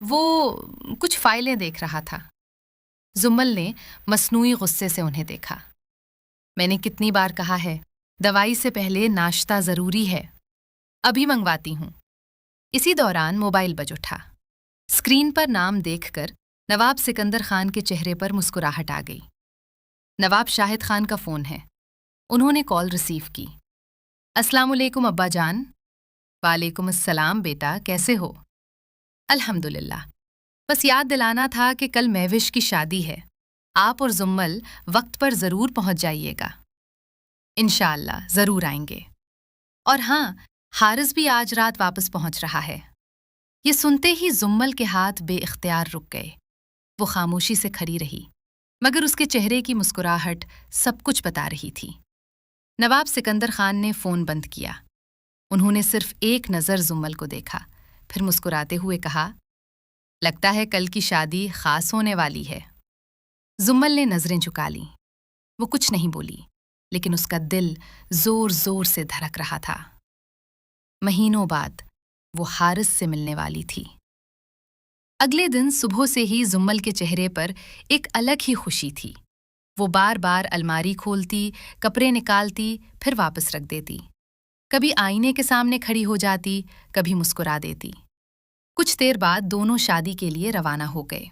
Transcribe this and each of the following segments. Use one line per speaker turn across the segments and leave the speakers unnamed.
وہ کچھ فائلیں دیکھ رہا تھا۔ زمل نے مصنوعی غصے سے انہیں دیکھا۔ میں نے کتنی بار کہا ہے، دوائی سے پہلے ناشتہ ضروری ہے۔ ابھی منگواتی ہوں۔ اسی دوران موبائل بج اٹھا۔ اسکرین پر نام دیکھ کر نواب سکندر خان کے چہرے پر مسکراہٹ آ گئی۔ نواب شاہد خان کا فون ہے۔ انہوں نے کال ریسیو کی۔ السلام علیکم ابا جان۔ وعلیکم السلام بیٹا، کیسے ہو؟ الحمدللہ، بس یاد دلانا تھا کہ کل مہوش کی شادی ہے۔ آپ اور زمل وقت پر ضرور پہنچ جائیے گا۔ انشاءاللہ ضرور آئیں گے۔ اور ہاں، حارث بھی آج رات واپس پہنچ رہا ہے۔ یہ سنتے ہی زمل کے ہاتھ بے اختیار رک گئے۔ وہ خاموشی سے کھڑی رہی، مگر اس کے چہرے کی مسکراہٹ سب کچھ بتا رہی تھی۔ نواب سکندر خان نے فون بند کیا۔ انہوں نے صرف ایک نظر زمل کو دیکھا، پھر مسکراتے ہوئے کہا، لگتا ہے کل کی شادی خاص ہونے والی ہے۔ زمل نے نظریں جھکا لیں۔ وہ کچھ نہیں بولی، لیکن اس کا دل زور زور سے دھڑک رہا تھا۔ مہینوں بعد وہ حارث سے ملنے والی تھی۔ اگلے دن صبح سے ہی زمل کے چہرے پر ایک الگ ہی خوشی تھی۔ وہ بار بار الماری کھولتی، کپڑے نکالتی، پھر واپس رکھ دیتی۔ کبھی آئینے کے سامنے کھڑی ہو جاتی، کبھی مسکرا دیتی۔ کچھ دیر بعد دونوں شادی کے لیے روانہ ہو گئے۔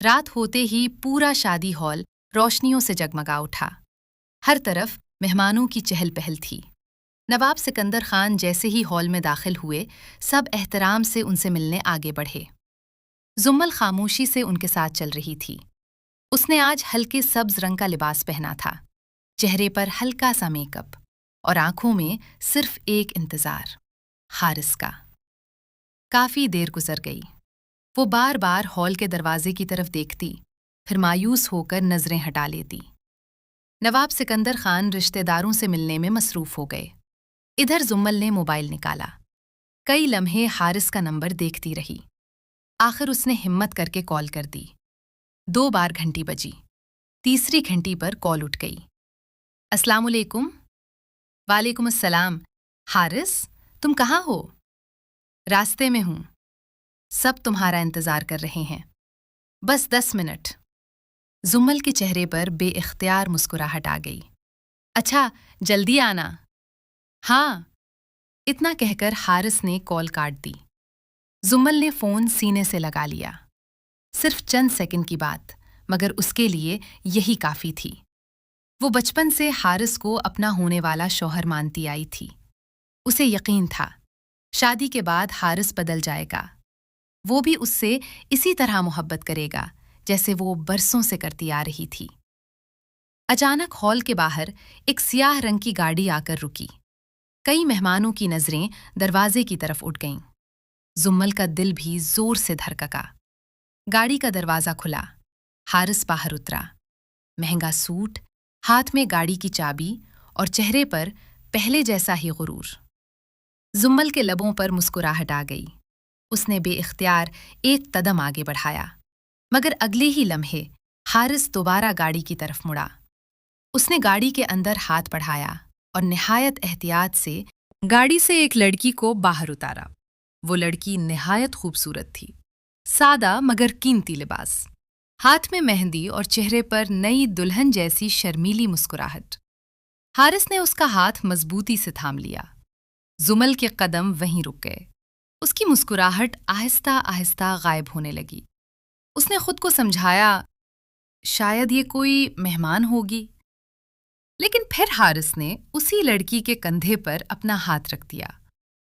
رات ہوتے ہی پورا شادی ہال روشنیوں سے جگمگا اٹھا۔ ہر طرف مہمانوں کی چہل پہل تھی۔ نواب سکندر خان جیسے ہی ہال میں داخل ہوئے، سب احترام سے ان سے ملنے آگے بڑھے۔ زمل خاموشی سے ان کے ساتھ چل رہی تھی۔ اس نے آج ہلکے سبز رنگ کا لباس پہنا تھا، چہرے پر ہلکا سا میک اپ، اور آنکھوں میں صرف ایک انتظار، حارث کا۔ کافی دیر گزر گئی۔ وہ بار بار ہال کے دروازے کی طرف دیکھتی، پھر مایوس ہو کر نظریں ہٹا لیتی۔ نواب سکندر خان رشتہ داروں سے ملنے میں مصروف ہو گئے۔ ادھر زمل نے موبائل نکالا۔ کئی لمحے حارث کا نمبر دیکھتی رہی۔ آخر اس نے ہمت کر کے کال کر دی۔ 2 بار گھنٹی بجی۔ تیسری گھنٹی پر کال اٹھ گئی۔ السلام علیکم۔ وعلیکم السلام۔ حارث، تم کہاں ہو؟ راستے میں ہوں۔ سب تمہارا انتظار کر رہے ہیں۔ بس 10 منٹ۔ زمل کے چہرے پر بے اختیار مسکراہٹ آ گئی۔ اچھا، جلدی آنا۔ ہاں، اتنا کہہ کر حارث نے کال کاٹ دی۔ زمل نے فون سینے سے لگا لیا۔ صرف چند سیکنڈ کی بات، مگر اس کے لیے یہی کافی تھی۔ وہ بچپن سے حارث کو اپنا ہونے والا شوہر مانتی آئی تھی۔ اسے یقین تھا، شادی کے بعد حارث بدل جائے گا۔ وہ بھی اس سے اسی طرح محبت کرے گا جیسے وہ برسوں سے کرتی آ رہی تھی۔ اچانک ہال کے باہر ایک سیاہ رنگ کی گاڑی آ کر رکی۔ کئی مہمانوں کی نظریں دروازے کی طرف اٹھ گئیں۔ زمل کا دل بھی زور سے دھڑکا۔ گاڑی کا دروازہ کھلا۔ حارث باہر اترا۔ مہنگا سوٹ، ہاتھ میں گاڑی کی چابی، اور چہرے پر پہلے جیسا ہی غرور۔ زمل کے لبوں پر مسکراہٹ آ گئی۔ اس نے بے اختیار ایک قدم آگے بڑھایا، مگر اگلے ہی لمحے حارث دوبارہ گاڑی کی طرف مڑا۔ اس نے گاڑی کے اندر ہاتھ بڑھایا اور نہایت احتیاط سے گاڑی سے ایک لڑکی کو باہر اتارا۔ وہ لڑکی نہایت خوبصورت تھی، سادہ مگر قیمتی لباس، ہاتھ میں مہندی اور چہرے پر نئی دلہن جیسی شرمیلی مسکراہٹ۔ حارث نے اس کا ہاتھ مضبوطی سے تھام لیا۔ زمل کے قدم وہیں رک گئے۔ اس کی مسکراہٹ آہستہ آہستہ غائب ہونے لگی۔ اس نے خود کو سمجھایا، شاید یہ کوئی مہمان ہوگی، لیکن پھر حارث نے اسی لڑکی کے کندھے پر اپنا ہاتھ رکھ دیا۔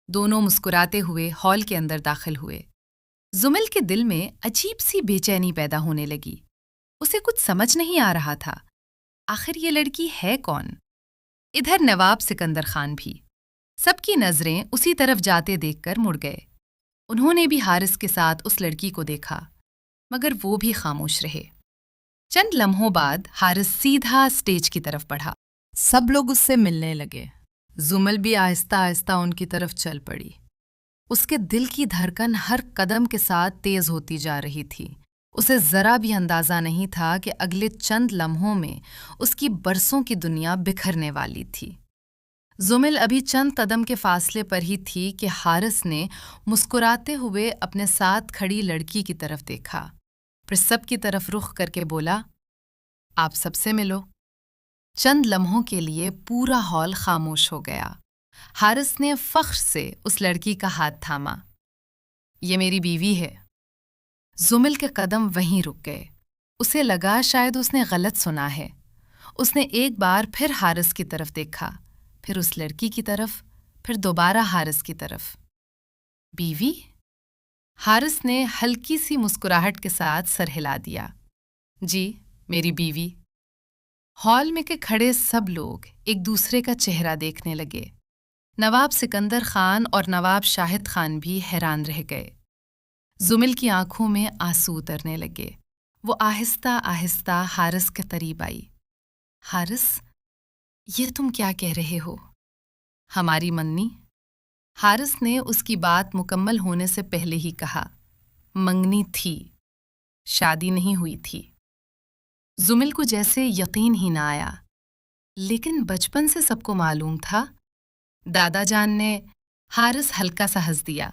دونوں مسکراتے ہوئے ہال کے اندر داخل ہوئے۔ زمل کے دل میں عجیب سی بے چینی پیدا ہونے لگی۔ اسے کچھ سمجھ نہیں آ رہا تھا، آخر یہ لڑکی ہے کون؟ ادھر نواب سکندر خان بھی۔ سب کی نظریں اسی طرف جاتے دیکھ کر مڑ گئے۔ انہوں نے بھی حارث کے ساتھ اس لڑکی کو دیکھا، مگر وہ بھی خاموش رہے۔ چند لمحوں بعد حارث سیدھا اسٹیج کی طرف بڑھا۔ سب لوگ اس سے ملنے لگے۔ زمل بھی آہستہ آہستہ ان کی طرف چل پڑی۔ اس کے دل کی دھڑکن ہر قدم کے ساتھ تیز ہوتی جا رہی تھی۔ اسے ذرا بھی اندازہ نہیں تھا کہ اگلے چند لمحوں میں اس کی برسوں کی دنیا بکھرنے والی تھی۔ زمل ابھی چند قدم کے فاصلے پر ہی تھی کہ حارث نے مسکراتے ہوئے اپنے ساتھ کھڑی لڑکی کی طرف دیکھا، پھر سب کی طرف رخ کر کے بولا، آپ سب سے ملو۔ چند لمحوں کے لیے پورا ہال خاموش ہو گیا۔ حارث نے فخر سے اس لڑکی کا ہاتھ تھاما۔ یہ میری بیوی ہے۔ زمل کے قدم وہیں رک گئے۔ اسے لگا شاید اس نے غلط سنا ہے۔ اس نے ایک بار پھر حارث کی طرف دیکھا، پھر اس لڑکی کی طرف، پھر دوبارہ حارث کی طرف۔ بیوی؟ حارث نے ہلکی سی مسکراہٹ کے ساتھ سر ہلا دیا۔ جی، میری بیوی۔ ہال میں کے کھڑے سب لوگ ایک دوسرے کا چہرہ دیکھنے لگے۔ نواب سکندر خان اور نواب شاہد خان بھی حیران رہ گئے۔ زمل کی آنکھوں میں آنسو اترنے لگے۔ وہ آہستہ آہستہ حارث کے قریب آئی۔ حارث، یہ تم کیا کہہ رہے ہو؟ ہماری منگنی؟ حارث نے اس کی بات مکمل ہونے سے پہلے ہی کہا، منگنی تھی، شادی نہیں ہوئی تھی۔ زمل کو جیسے یقین ہی نہ آیا، لیکن بچپن سے سب کو معلوم تھا۔ دادا جان نے… حارث ہلکا سا ہنس دیا۔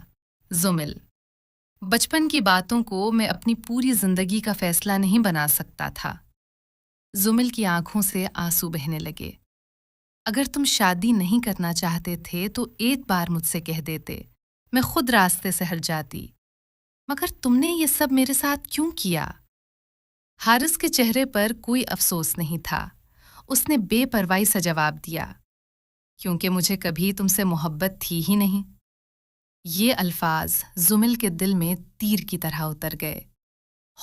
زمل، بچپن کی باتوں کو میں اپنی پوری زندگی کا فیصلہ نہیں بنا سکتا تھا۔ زمل کی آنکھوں سے آنسو بہنے لگے۔ اگر تم شادی نہیں کرنا چاہتے تھے تو ایک بار مجھ سے کہہ دیتے، میں خود راستے سے ہٹ جاتی، مگر تم نے یہ سب میرے ساتھ کیوں کیا؟ حارث کے چہرے پر کوئی افسوس نہیں تھا۔ اس نے بے پرواہی سے جواب دیا، کیونکہ مجھے کبھی تم سے محبت تھی ہی نہیں۔ یہ الفاظ زمل کے دل میں تیر کی طرح اتر گئے۔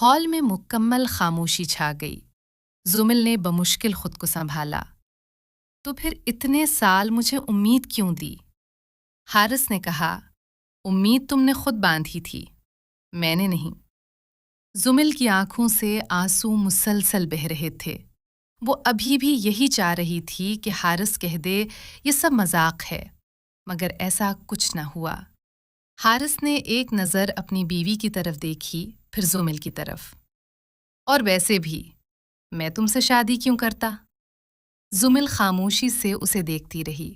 ہال میں مکمل خاموشی چھا گئی۔ زمل نے بمشکل خود کو سنبھالا۔ تو پھر اتنے سال مجھے امید کیوں دی؟ حارث نے کہا، امید تم نے خود باندھی تھی، میں نے نہیں۔ زمل کی آنکھوں سے آنسو مسلسل بہہ رہے تھے۔ وہ ابھی بھی یہی چاہ رہی تھی کہ حارث کہہ دے یہ سب مذاق ہے، مگر ایسا کچھ نہ ہوا۔ حارث نے ایک نظر اپنی بیوی کی طرف دیکھی، پھر زمل کی طرف۔ اور ویسے بھی میں تم سے شادی کیوں کرتا؟ زمل خاموشی سے اسے دیکھتی رہی۔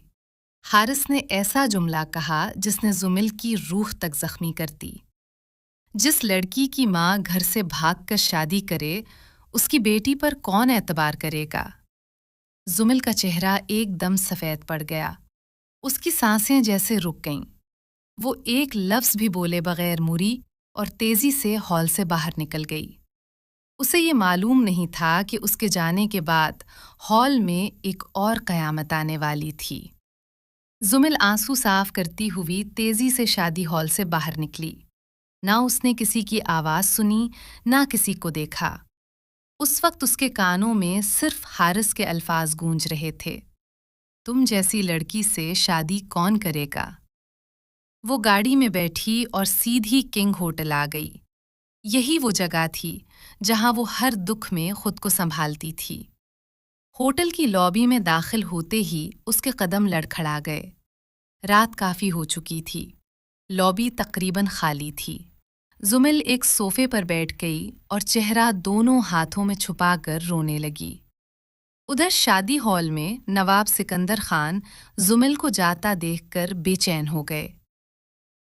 حارث نے ایسا جملہ کہا جس نے زمل کی روح تک زخمی کرتی۔ جس لڑکی کی ماں گھر سے بھاگ کر شادی کرے، اس کی بیٹی پر کون اعتبار کرے گا؟ زمل کا چہرہ ایک دم سفید پڑ گیا۔ اس کی سانسیں جیسے رک گئیں۔ وہ ایک لفظ بھی بولے بغیر مڑی اور تیزی سے ہال سے باہر نکل گئی۔ اسے یہ معلوم نہیں تھا کہ اس کے جانے کے بعد ہال میں ایک اور قیامت آنے والی تھی۔ زمل آنسو صاف کرتی ہوئی تیزی سے شادی ہال سے باہر نکلی۔ نہ اس نے کسی کی آواز سنی، نہ کسی کو دیکھا۔ اس وقت اس کے کانوں میں صرف حارث کے الفاظ گونج رہے تھے، تم جیسی لڑکی سے شادی کون کرے گا؟ وہ گاڑی میں بیٹھی اور سیدھی کنگ ہوٹل آ گئی۔ یہی وہ جگہ تھی جہاں وہ ہر دکھ میں خود کو سنبھالتی تھی۔ ہوٹل کی لابی میں داخل ہوتے ہی اس کے قدم لڑکھڑا گئے۔ رات کافی ہو چکی تھی۔ لابی تقریباً خالی تھی۔ زمل ایک صوفے پر بیٹھ گئی اور چہرہ دونوں ہاتھوں میں چھپا کر رونے لگی۔ ادھر شادی ہال میں نواب سکندر خان زمل کو جاتا دیکھ کر بے چین ہو گئے۔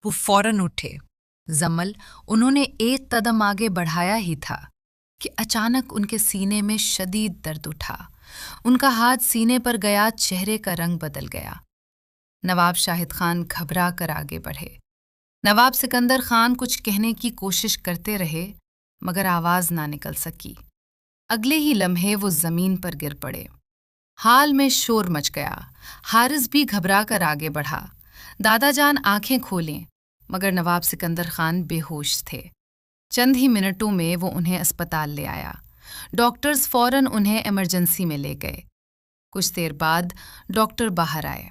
وہ فوراً اٹھے۔ زمل انہوں نے ایک قدم آگے بڑھایا ہی تھا کہ اچانک ان کے سینے میں شدید درد اٹھا۔ ان کا ہاتھ سینے پر گیا، چہرے کا رنگ بدل گیا۔ نواب شاہد خان گھبرا کر آگے بڑھے۔ نواب سکندر خان کچھ کہنے کی کوشش کرتے رہے، مگر آواز نہ نکل سکی۔ اگلے ہی لمحے وہ زمین پر گر پڑے۔ ہال میں شور مچ گیا۔ حارث بھی گھبرا کر آگے بڑھا۔ دادا جان آنکھیں کھولیں، مگر نواب سکندر خان بے ہوش تھے۔ چند ہی منٹوں میں وہ انہیں اسپتال لے آیا۔ ڈاکٹرز فوراً انہیں ایمرجنسی میں لے گئے۔ کچھ دیر بعد ڈاکٹر باہر آئے۔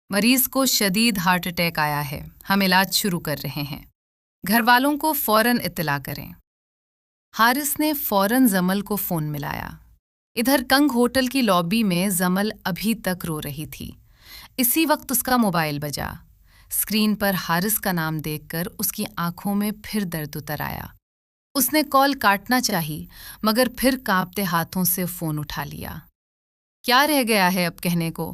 مریض کو شدید ہارٹ اٹیک آیا ہے، ہم علاج شروع کر رہے ہیں، گھر والوں کو فوراً اطلاع کریں۔ حارث نے فوراً زمل کو فون ملایا۔ ادھر کنگ ہوٹل کی لابی میں زمل ابھی تک رو رہی تھی۔ اسی وقت اس کا موبائل بجا۔ اسکرین پر حارث کا نام دیکھ کر اس کی آنکھوں میں پھر درد اتر آیا۔ اس نے کال کاٹنا چاہی، مگر پھر کانپتے ہاتھوں سے فون اٹھا لیا۔ کیا رہ گیا ہے اب کہنے کو؟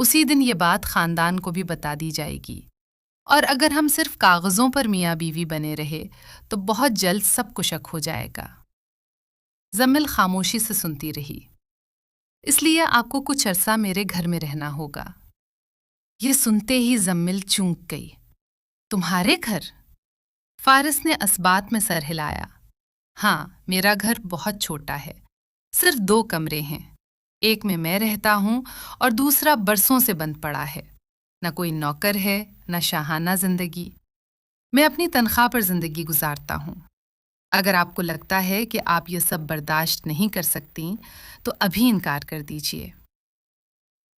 اسی دن یہ بات خاندان کو بھی بتا دی جائے گی، اور اگر ہم صرف کاغذوں پر میاں بیوی بنے رہے تو بہت جلد سب کو شک ہو جائے گا۔ زمل خاموشی سے سنتی رہی۔ اس لیے آپ کو کچھ عرصہ میرے گھر میں رہنا ہوگا۔ یہ سنتے ہی زمل چونک گئی۔ تمہارے گھر؟ فارس نے اسبات میں سر ہلایا۔ ہاں، میرا گھر بہت چھوٹا ہے، صرف 2 کمرے ہیں۔ ایک میں رہتا ہوں اور دوسرا برسوں سے بند پڑا ہے۔ نہ کوئی نوکر ہے، نہ شاہانہ زندگی۔ میں اپنی تنخواہ پر زندگی گزارتا ہوں۔ اگر آپ کو لگتا ہے کہ آپ یہ سب برداشت نہیں کر سکتی تو ابھی انکار کر دیجیے۔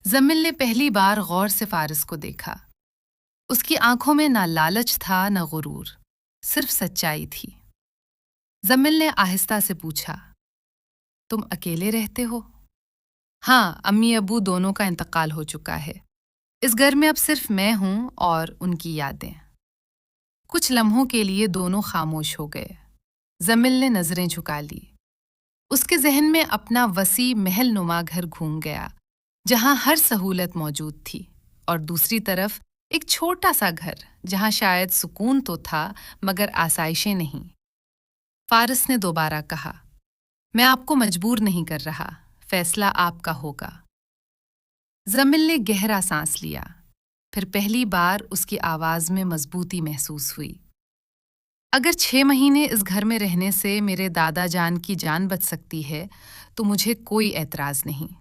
زمل نے پہلی بار غور سے فارس کو دیکھا۔ اس کی آنکھوں میں نہ لالچ تھا نہ غرور، صرف سچائی تھی۔ زمل نے آہستہ سے پوچھا، تم اکیلے رہتے ہو؟ ہاں، امی ابو دونوں کا انتقال ہو چکا ہے۔ اس گھر میں اب صرف میں ہوں اور ان کی یادیں۔ کچھ لمحوں کے لیے دونوں خاموش ہو گئے۔ زمل نے نظریں جھکا لی۔ اس کے ذہن میں اپنا وسیع محل نما گھر گھوم گیا، جہاں ہر سہولت موجود تھی، اور دوسری طرف ایک چھوٹا سا گھر جہاں شاید سکون تو تھا مگر آسائشیں نہیں۔ فارس نے دوبارہ کہا، میں آپ کو مجبور نہیں کر رہا، فیصلہ آپ کا ہوگا۔ زمل نے گہرا سانس لیا، پھر پہلی بار اس کی آواز میں مضبوطی محسوس ہوئی۔ اگر 6 مہینے اس گھر میں رہنے سے میرے دادا جان کی جان بچ سکتی ہے تو مجھے کوئی اعتراض نہیں۔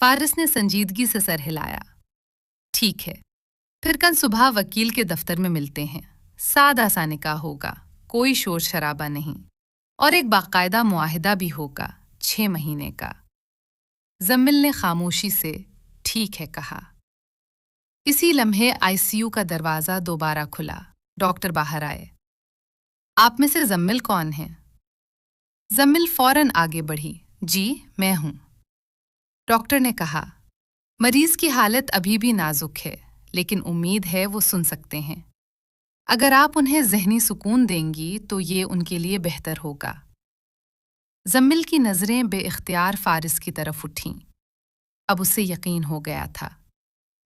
فارس نے سنجیدگی سے سر ہلایا۔ ٹھیک ہے، پھر کل صبح وکیل کے دفتر میں ملتے ہیں۔ سادہ سا نکاح ہوگا، کوئی شور شرابہ نہیں، اور ایک باقاعدہ معاہدہ بھی ہوگا 6 مہینے کا۔ زمل نے خاموشی سے ٹھیک ہے کہا۔ اسی لمحے ICU کا دروازہ دوبارہ کھلا۔ ڈاکٹر باہر آئے۔ آپ میں سے زمل کون ہیں؟ زمل فوراً آگے بڑھی۔ جی، میں ہوں۔ ڈاکٹر نے کہا، مریض کی حالت ابھی بھی نازک ہے، لیکن امید ہے وہ سن سکتے ہیں۔ اگر آپ انہیں ذہنی سکون دیں گی تو یہ ان کے لیے بہتر ہوگا۔ زمل کی نظریں بے اختیار فارس کی طرف اٹھیں۔ اب اسے یقین ہو گیا تھا،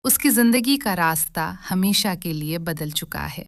اس کی زندگی کا راستہ ہمیشہ کے لیے بدل چکا ہے۔